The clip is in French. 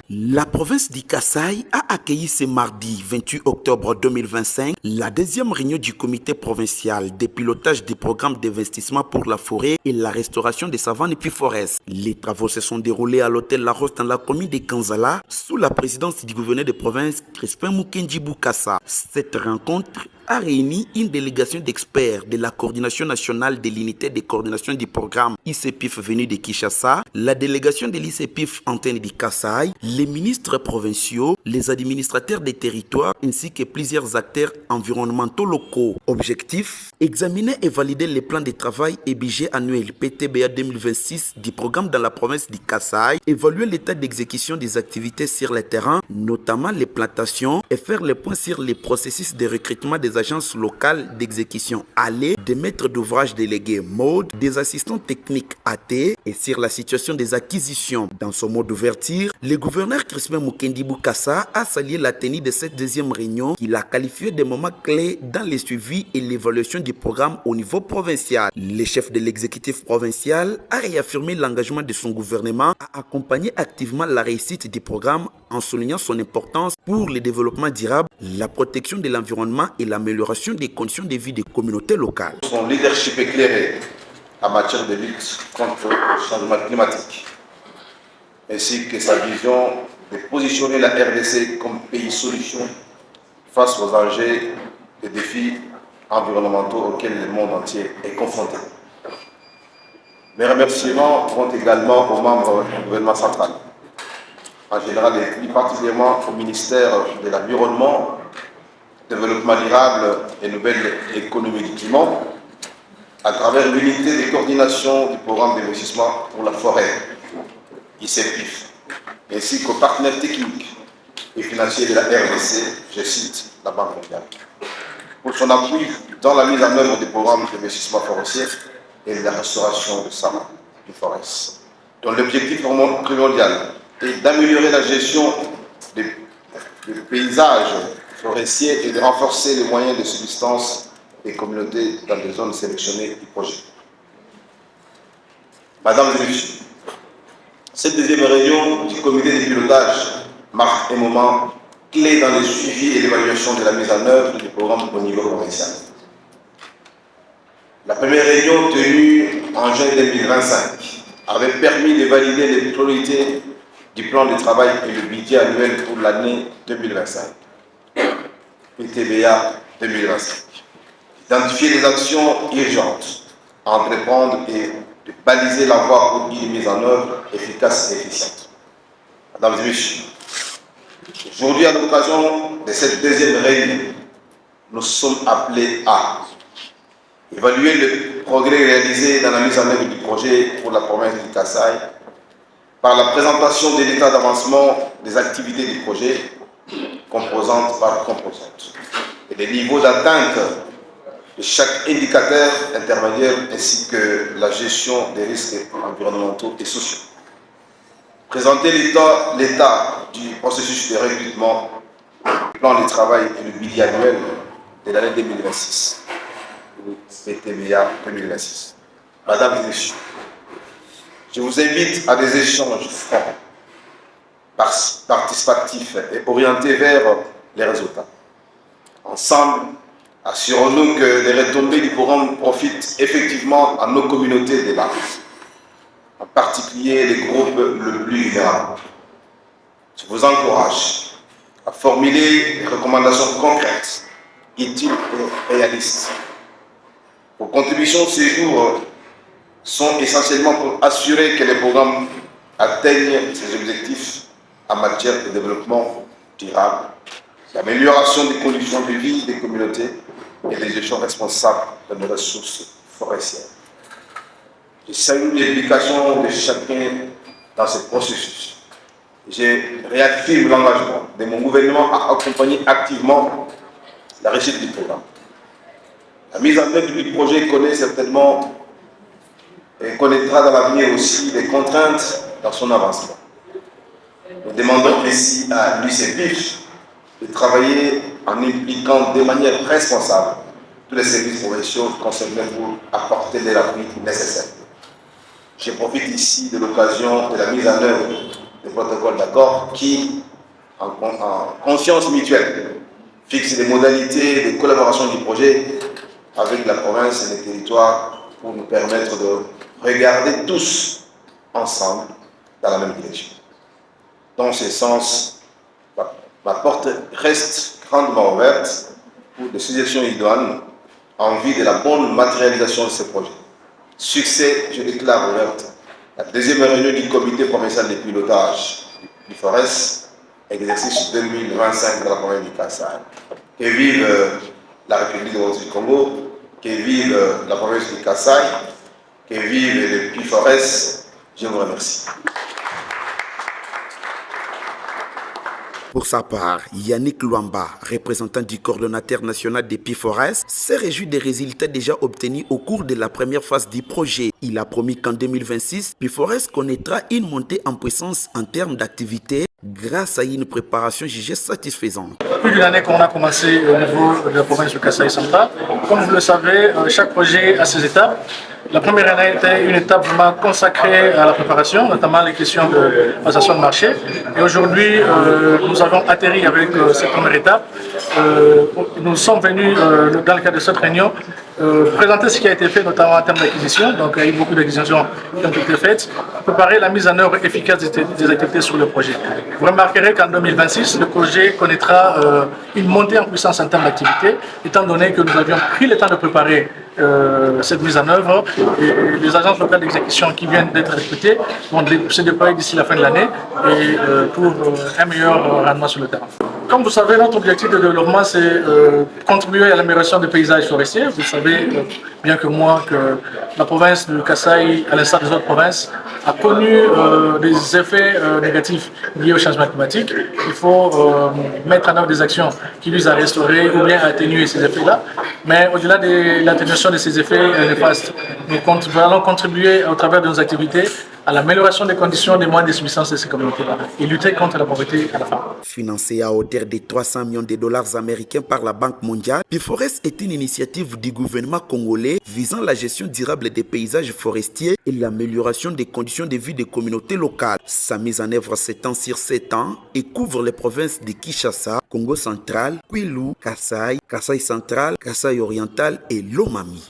La province du Kasaï a accueilli ce mardi 28 octobre 2025 la deuxième réunion du comité provincial de pilotage des programmes d'investissement pour la forêt et la restauration des savanes et puis forêts. Les travaux se sont déroulés à l'hôtel La Rose dans la commune de Kanzala sous la présidence du gouverneur de province Crispin Mukendi Boukassa. Cette rencontre a réuni une délégation d'experts de la coordination nationale de l'unité de coordination du programme ICPIF venue de Kinshasa, la délégation de l'ICPIF antenne du Kasaï, les ministres provinciaux, les administrateurs des territoires ainsi que plusieurs acteurs environnementaux locaux. Objectif, examiner et valider les plans de travail et budget annuel PTBA 2026 du programme dans la province du Kasaï, évaluer l'état d'exécution des activités sur le terrain, notamment les plantations, et faire le point sur les processus de recrutement des agences locales d'exécution ALE, des maîtres d'ouvrage délégués MODE, des assistants techniques AT et sur la situation des acquisitions. Dans son mot d'ouverture, le gouverneur Crispin Mukendi Boukassa a salué la tenue de cette deuxième réunion qu'il a qualifiée de moment clé dans le suivi et l'évaluation du programme au niveau provincial. Le chef de l'exécutif provincial a réaffirmé l'engagement de son gouvernement à accompagner activement la réussite du programme en soulignant son importance pour le développement durable, la protection de l'environnement et l'amélioration des conditions de vie des communautés locales. Son leadership éclairé en matière de lutte contre le changement climatique, ainsi que sa vision de positionner la RDC comme pays solution face aux enjeux et défis environnementaux auxquels le monde entier est confronté. Mes remerciements vont également aux membres du gouvernement central, en général et plus particulièrement au ministère de l'Environnement, Développement durable et nouvelle économie du climat, à travers l'unité de coordination du programme d'investissement pour la forêt, ICPIF, ainsi qu'aux partenaires techniques et financiers de la RDC, je cite la Banque mondiale, pour son appui dans la mise en œuvre des programmes d'investissement forestier et de la restauration de savanes et forêts, dont l'objectif primordial est d'améliorer la gestion des paysages forestiers et de renforcer les moyens de subsistance des communautés dans des zones sélectionnées du projet. Mesdames et messieurs, cette deuxième réunion du comité de pilotage marque un moment clé dans le suivi et l'évaluation de la mise en œuvre du programme au niveau provincial. La première réunion tenue en juin 2025 avait permis de valider les priorités du plan de travail et le budget annuel pour l'année 2025, PTBA 2025. Identifier les actions urgentes à entreprendre et de baliser la voie pour une mise en œuvre efficace et efficiente. Mesdames et messieurs, aujourd'hui, à l'occasion de cette deuxième réunion, nous sommes appelés à évaluer le progrès réalisé dans la mise en œuvre du projet pour la province du Kasaï par la présentation de l'état d'avancement des activités du projet, composante par composante, et des niveaux d'atteinte de chaque indicateur intermédiaire ainsi que la gestion des risques environnementaux et sociaux. Présenter l'état du processus de recrutement, le plan de travail et le budget annuel de l'année 2026, ou PTBA 2026. Madame et messieurs, je vous invite à des échanges francs, participatifs et orientés vers les résultats. Ensemble, assurons-nous que les retombées du programme profitent effectivement à nos communautés de base, en particulier les groupes les plus vulnérables. Je vous encourage à formuler des recommandations concrètes, utiles et réalistes. Vos contributions de ces jours sont essentiellement pour assurer que les programmes atteignent ces objectifs en matière de développement durable, l'amélioration des conditions de vie des communautés et des gestions responsables de nos ressources forestières. Je salue l'implication de chacun dans ce processus. Je réaffirme l'engagement de mon gouvernement à accompagner activement la réussite du programme. La mise en œuvre du projet connaît certainement et connaîtra dans l'avenir aussi des contraintes dans son avancement. Nous demandons ainsi à l'UCPIF de travailler en impliquant de manière responsable tous les services provinciaux concernés pour apporter l'appui nécessaire. Je profite ici de l'occasion de la mise en œuvre des protocoles d'accord qui, en conscience mutuelle, fixent les modalités de collaboration du projet avec la province et les territoires pour nous permettre de regarder tous ensemble dans la même direction. Dans ce sens, ma porte reste grandement ouverte pour des suggestions idoines en vue de la bonne matérialisation de ce projet. Succès, je déclare ouverte la deuxième réunion du comité provincial de pilotage du Forest, exercice 2025 de la province du Kasaï. Que vive la République du Congo, que vive la province du Kasaï, que vive le PIFORES. Je vous remercie. Pour sa part, Yannick Luamba, représentant du coordonnateur national des PIFORES, s'est réjoui des résultats déjà obtenus au cours de la première phase du projet. Il a promis qu'en 2026, PIFORES connaîtra une montée en puissance en termes d'activité grâce à une préparation jugée satisfaisante. Plus d'une année qu'on a commencé au niveau de la province du Kasaï central. Comme vous le savez, chaque projet a ses étapes. La première année était une étape vraiment consacrée à la préparation, notamment les questions de passation de marché. Et aujourd'hui, nous avons atterri avec cette première étape. Nous sommes venus, dans le cadre de cette réunion, présenter ce qui a été fait, notamment en termes d'acquisition. Donc, il y a eu beaucoup d'acquisitions qui ont été faites. Préparer la mise en œuvre efficace des activités sur le projet. Vous remarquerez qu'en 2026, le projet connaîtra une montée en puissance en termes d'activité, étant donné que nous avions pris le temps de préparer cette mise en œuvre. Et les agences locales d'exécution qui viennent d'être recrutées vont se déployer d'ici la fin de l'année et pour un meilleur rendement sur le terrain. Comme vous savez, notre objectif de développement, c'est contribuer à l'amélioration des paysages forestiers. Vous savez bien que moi que la province du Kasaï, à l'instar des autres provinces, a connu des effets négatifs liés au changement climatique. Il faut mettre en œuvre des actions qui visent à restaurer ou bien à atténuer ces effets-là. Mais au-delà de l'atténuation de ces effets néfastes, nous allons contribuer au travers de nos activités à l'amélioration des conditions des moyens de subsistance de ces communautés-là et lutter contre la pauvreté à la fin. Financé à hauteur de 300 millions de dollars américains par la Banque mondiale, PIFORES est une initiative du gouvernement congolais visant la gestion durable des paysages forestiers et l'amélioration des conditions de vie des communautés locales. Sa mise en œuvre s'étend sur 7 ans et couvre les provinces de Kinshasa, Congo central, Kwilu, Kasaï, Kasaï central, Kasaï oriental et Lomami.